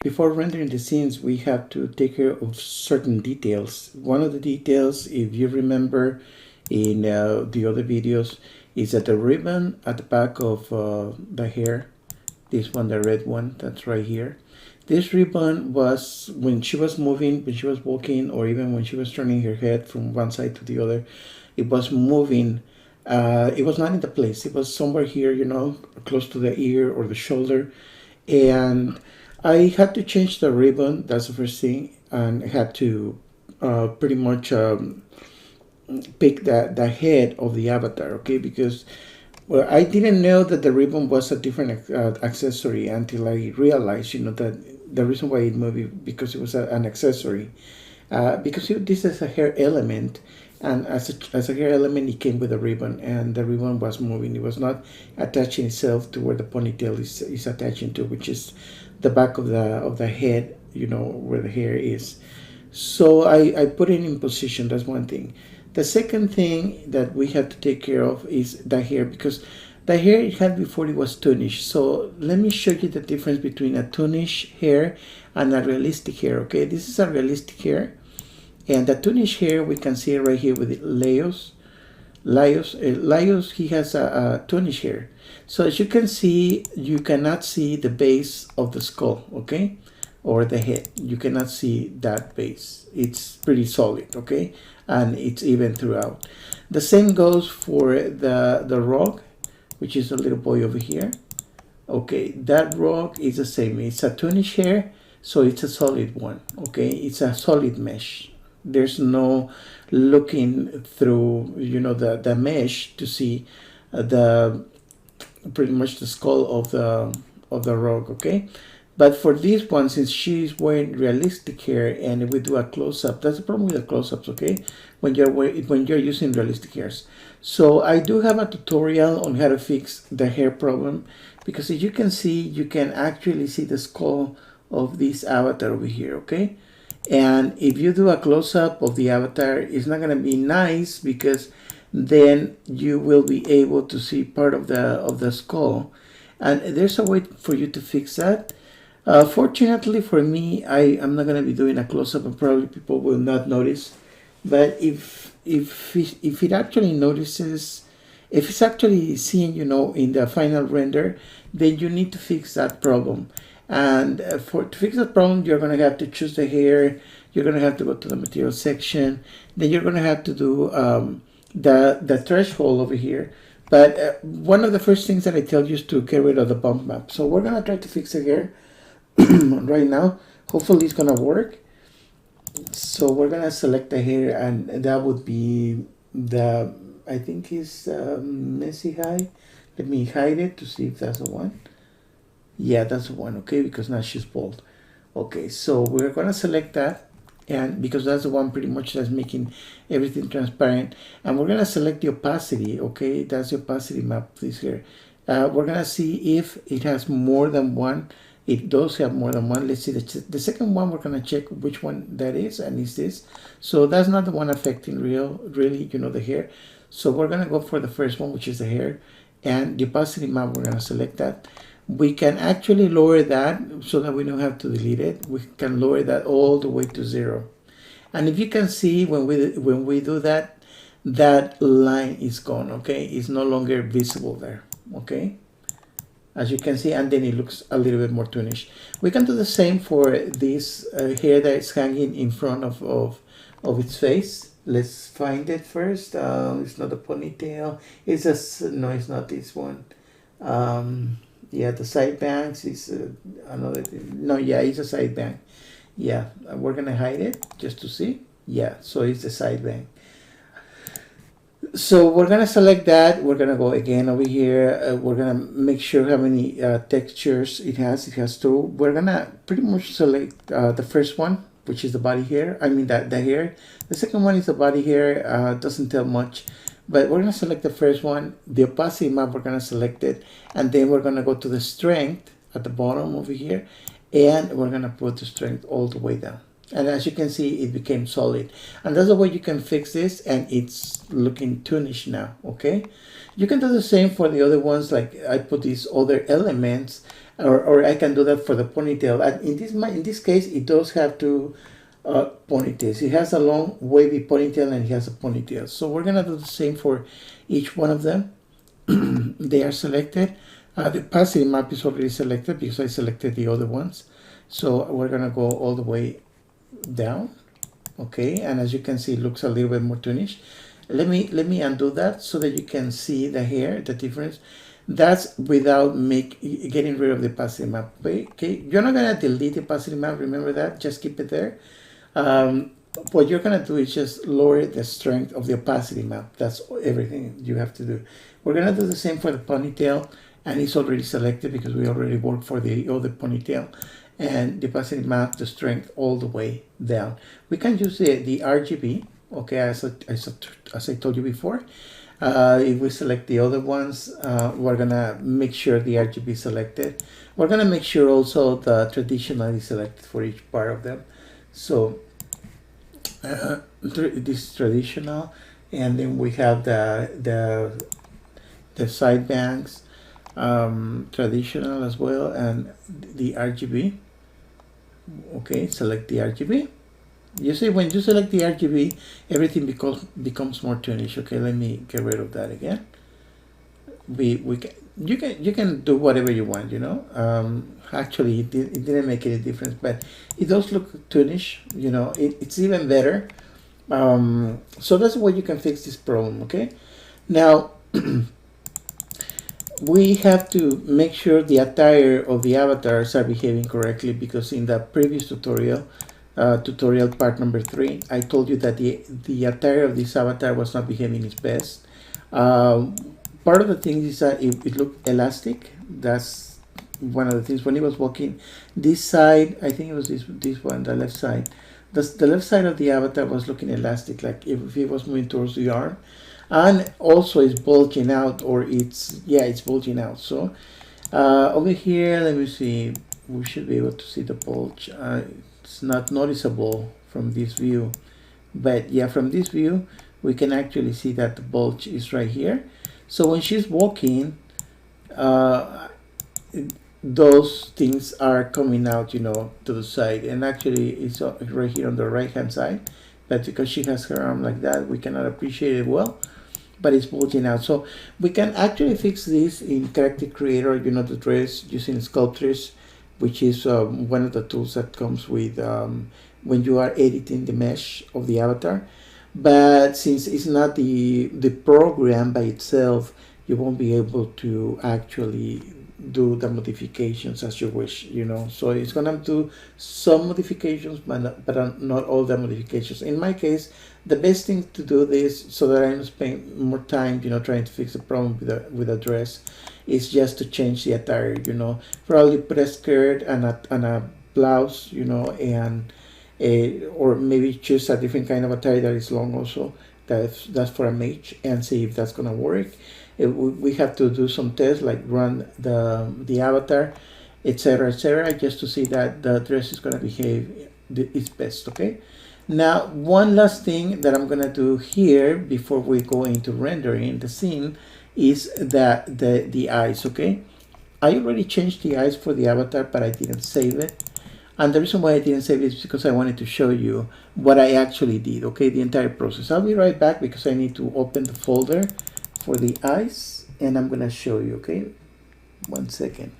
before rendering the scenes, we have to take care of certain details. One of the details, if you remember in the other videos, is that the ribbon at the back of the hair, this one, the red one, that's right here. This ribbon was, when she was moving, when she was walking, or even when she was turning her head from one side to the other, it was moving. It was not in the place. It was somewhere here, you know, close to the ear or the shoulder. And I had to change the ribbon. That's the first thing. And I had to pretty much pick the head of the avatar, okay? Because well, I didn't know that the ribbon was a different accessory until I realized, you know, that the reason why it moved because it was an accessory. Because this is a hair element, and as a hair element, it came with a ribbon, and the ribbon was moving. It was not attaching itself to where the ponytail is attaching to, which is the back of the head, you know, where the hair is. So I put it in position. That's one thing. The second thing that we have to take care of is the hair, because the hair it had before, it was toonish. So let me show you the difference between a toonish hair and a realistic hair. Okay, this is a realistic hair, and the toonish hair we can see right here with Leos. Laios, he has a toonish hair. So as you can see, you cannot see the base of the skull, okay, or the head. You cannot see that base. It's pretty solid, okay, and it's even throughout. The same goes for the rock, which is a little boy over here. Okay, that rock is the same. It's a toonish hair, so it's a solid one, okay. It's a solid mesh. There's no looking through, you know, the mesh to see the pretty much the skull of the rock, okay. But for this one, since she's wearing realistic hair, and if we do a close-up, that's the problem with the close-ups, okay, when you're using realistic hairs. So I do have a tutorial on how to fix the hair problem, because as you can see, you can actually see the skull of this avatar over here, okay. And if you do a close-up of the avatar, it's not going to be nice, because then you will be able to see part of the skull, and there's a way for you to fix that. Fortunately for me, I am not going to be doing a close-up, and probably people will not notice. But if it actually notices, if it's actually seen, you know, in the final render, then you need to fix that problem. And to fix that problem, you're going to have to choose the hair. You're going to have to go to the material section. Then you're going to have to do the threshold over here. But one of the first things that I tell you is to get rid of the bump map. So we're going to try to fix the hair right now. Hopefully it's going to work. So we're going to select the hair, and that would be the, I think is messy high. Let me hide it to see if that's the one. Yeah, that's the one, okay, because now she's bald. Okay, so we're going to select that, and because that's the one pretty much that's making everything transparent. And we're going to select the opacity, okay, that's the opacity map, this here. We're going to see if it has more than one. It does have more than one. Let's see the second one. We're going to check which one that is, and is this. So that's not the one affecting really, you know, the hair. So we're going to go for the first one, which is the hair, and the opacity map, we're going to select that. We can actually lower that so that we don't have to delete it. We can lower that all the way to 0. And if you can see, when we do that, that line is gone, okay? It's no longer visible there, okay? As you can see, and then it looks a little bit more toonish. We can do the same for this hair that is hanging in front of its face. Let's find it first. It's not a ponytail. It's a, no, it's not this one. Yeah, the side bangs is another thing. No, yeah, it's a side bang. Yeah, we're gonna hide it just to see. Yeah, so it's the side bang. So we're gonna select that. We're gonna go again over here. We're gonna make sure how many textures it has. It has 2. We're gonna pretty much select the first one, which is the body hair. I mean the hair. The second one is the body hair. Doesn't tell much. But we're going to select the first one, the opacity map, we're going to select it, and then we're going to go to the strength at the bottom over here, and we're going to put the strength all the way down. And as you can see, it became solid. And that's the way you can fix this, and it's looking toonish now, okay? You can do the same for the other ones, like I put these other elements, or I can do that for the ponytail. And in this case, it does have two ponytails. It has a long wavy ponytail and it has a ponytail. So we're gonna do the same for each one of them. They are selected. The opacity map is already selected because I selected the other ones. So we're gonna go all the way down, okay, and as you can see, it looks a little bit more toonish. Let me undo that so that you can see the hair, the difference. That's without getting rid of the opacity map. Okay, you're not gonna delete the opacity map, remember that, just keep it there. What you're gonna do is just lower the strength of the opacity map. That's everything you have to do. We're gonna do the same for the ponytail, and it's already selected because we already worked for the other ponytail. And the opacity map, the strength all the way down. We can use the RGB, okay, as I told you before. If we select the other ones, we're gonna make sure the RGB is selected. We're gonna make sure also the traditional is selected for each part of them. So this is traditional, and then we have the side bangs, traditional as well, and the RGB. Okay, select the RGB. You see, when you select the RGB, everything becomes more toonish. Okay, let me get rid of that again. You can do whatever you want, you know. Actually, it didn't make any difference, but it does look toonish. You know, it's even better. So that's the way you can fix this problem. Okay, now. We have to make sure the attire of the avatars are behaving correctly, because in the previous tutorial, tutorial part number 3, I told you that the attire of this avatar was not behaving its best. Part of the thing is that it looked elastic. That's one of the things. When he was walking, this side, I think it was this one, the left side. The left side of the avatar was looking elastic, like if he was moving towards the arm. And also it's bulging out, or it's bulging out. So over here, let me see, we should be able to see the bulge. It's not noticeable from this view, but yeah, from this view we can actually see that the bulge is right here. So when she's walking, those things are coming out, you know, to the side, and actually it's right here on the right hand side, but because she has her arm like that, we cannot appreciate it well, but it's bulging out. So we can actually fix this in Character Creator, you know, the dress, using sculptures, which is one of the tools that comes with when you are editing the mesh of the avatar. But since it's not the program by itself, you won't be able to actually do the modifications as you wish, you know. So it's gonna do some modifications, but not all the modifications. In my case, the best thing to do this, so that I don't spend more time, you know, trying to fix the problem with a dress, is just to change the attire, you know. Probably put a skirt and a blouse, you know, and or maybe choose a different kind of attire that is long also. That's for a mage, and see if that's gonna work. We have to do some tests, like run the avatar, etc., just to see that the dress is gonna behave its best. Okay. Now, one last thing that I'm gonna do here before we go into rendering the scene is the eyes. Okay, I already changed the eyes for the avatar, but I didn't save it. And the reason why I didn't save it is because I wanted to show you what I actually did. Okay, the entire process. I'll be right back because I need to open the folder for the eyes, and I'm gonna show you. Okay, 1 second.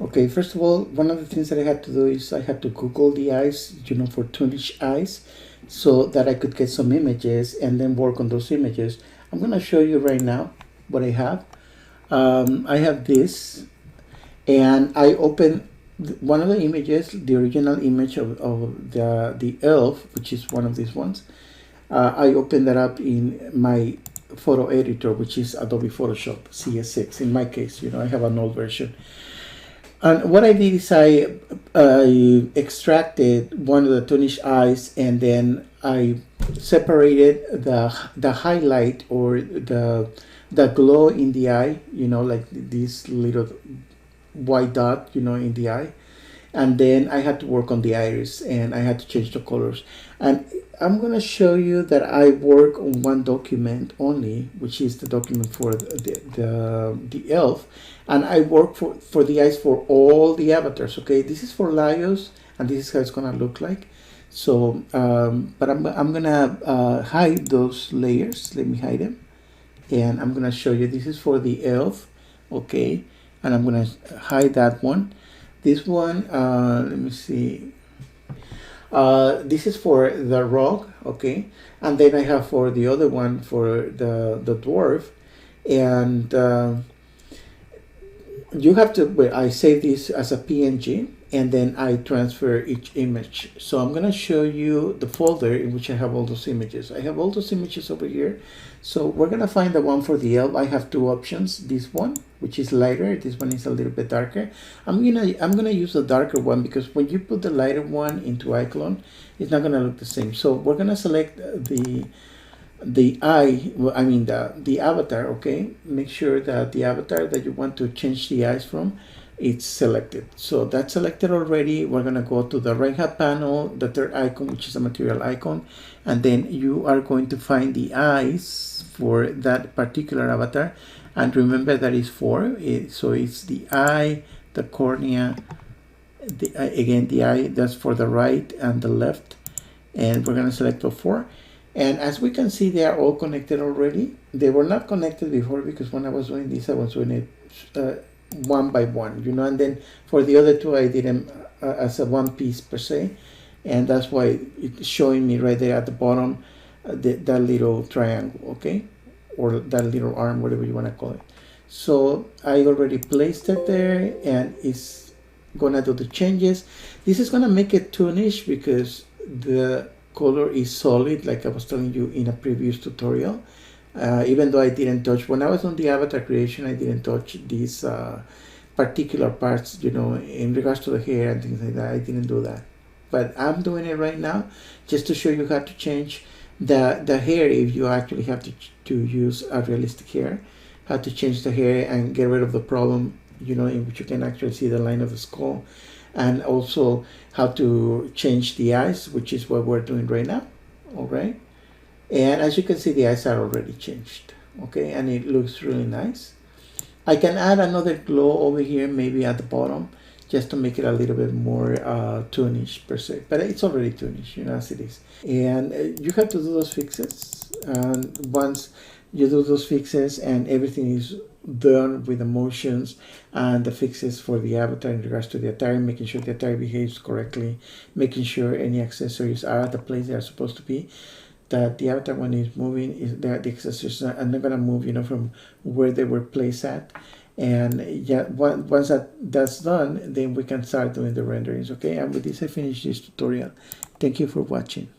Okay, first of all, one of the things that I had to do is I had to Google the eyes, you know, for toonish eyes, so that I could get some images and then work on those images. I'm gonna show you right now what I have. I have this, and I open one of the images, the original image of the elf, which is one of these ones. I opened that up in my photo editor, which is Adobe Photoshop CS6. In my case, you know, I have an old version. And what I did is I extracted one of the toonish eyes, and then I separated the highlight, or the glow in the eye, you know, like this little white dot, you know, in the eye. And then I had to work on the iris, and I had to change the colors. And I'm going to show you that I work on one document only, which is the document for the elf. And I work for the eyes for all the avatars, okay? This is for Laios, and this is how it's going to look like. So, but I'm going to hide those layers. Let me hide them. And I'm going to show you, this is for the elf, okay? And I'm going to hide that one. This one, let me see. This is for the rogue, okay? And then I have for the other one for the dwarf. And you have to, well, I save this as a PNG, and then I transfer each image. So I'm going to show you the folder in which I have all those images. I have all those images over here. So we're going to find the one for the elf. I have two options. This one, which is lighter. This one is a little bit darker. I'm gonna use the darker one, because when you put the lighter one into Iclone, it's not going to look the same. So we're going to select the eye, I mean the avatar, okay? Make sure that the avatar that you want to change the eyes from, it's selected. So that's selected already. We're going to go to the right hand panel, the third icon, which is a material icon, and then you are going to find the eyes for that particular avatar. And remember that is 4, so it's the eye, the cornea, again the eye, that's for the right and the left, and we're going to select the 4. And as we can see, they are all connected already. They were not connected before, because when I was doing this, I was doing it one by one, you know, and then for the other two I did them as a one piece per se, and that's why it's showing me right there at the bottom that little triangle, okay, or that little arm, whatever you want to call it. So I already placed it there, and it's gonna do the changes. This is gonna make it toonish because the color is solid, like I was telling you in a previous tutorial. Even though I didn't touch, when I was on the avatar creation, I didn't touch these particular parts, you know, in regards to the hair and things like that. I didn't do that, but I'm doing it right now just to show you how to change the hair if you actually have to use a realistic hair, how to change the hair and get rid of the problem, you know, in which you can actually see the line of the skull, and also how to change the eyes, which is what we're doing right now. All right. And as you can see, the eyes are already changed, okay, and it looks really nice. I can add another glow over here, maybe at the bottom, just to make it a little bit more toonish per se, but it's already toonish, you know, as it is. And you have to do those fixes, and once you do those fixes and everything is done with the motions and the fixes for the avatar in regards to the attire, making sure the attire behaves correctly, making sure any accessories are at the place they are supposed to be, that the avatar when it's moving, is that the accessories are not going to move, you know, from where they were placed at. And yeah, once that's done, then we can start doing the renderings, okay? And with this, I finish this tutorial. Thank you for watching.